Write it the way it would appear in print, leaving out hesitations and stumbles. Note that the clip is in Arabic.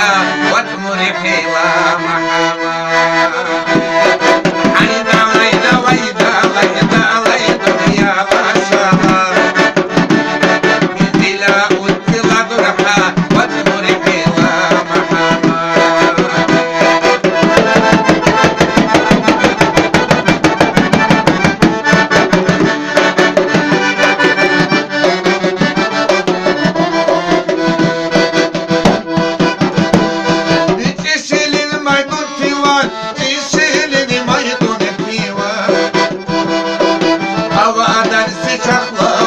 درحا وتمر حيلة محبا عيدا ويدا ويدا ويدا ويدا يا باشا إلا وتلا درحا وتمر حيلة محبا havadan sıcaklar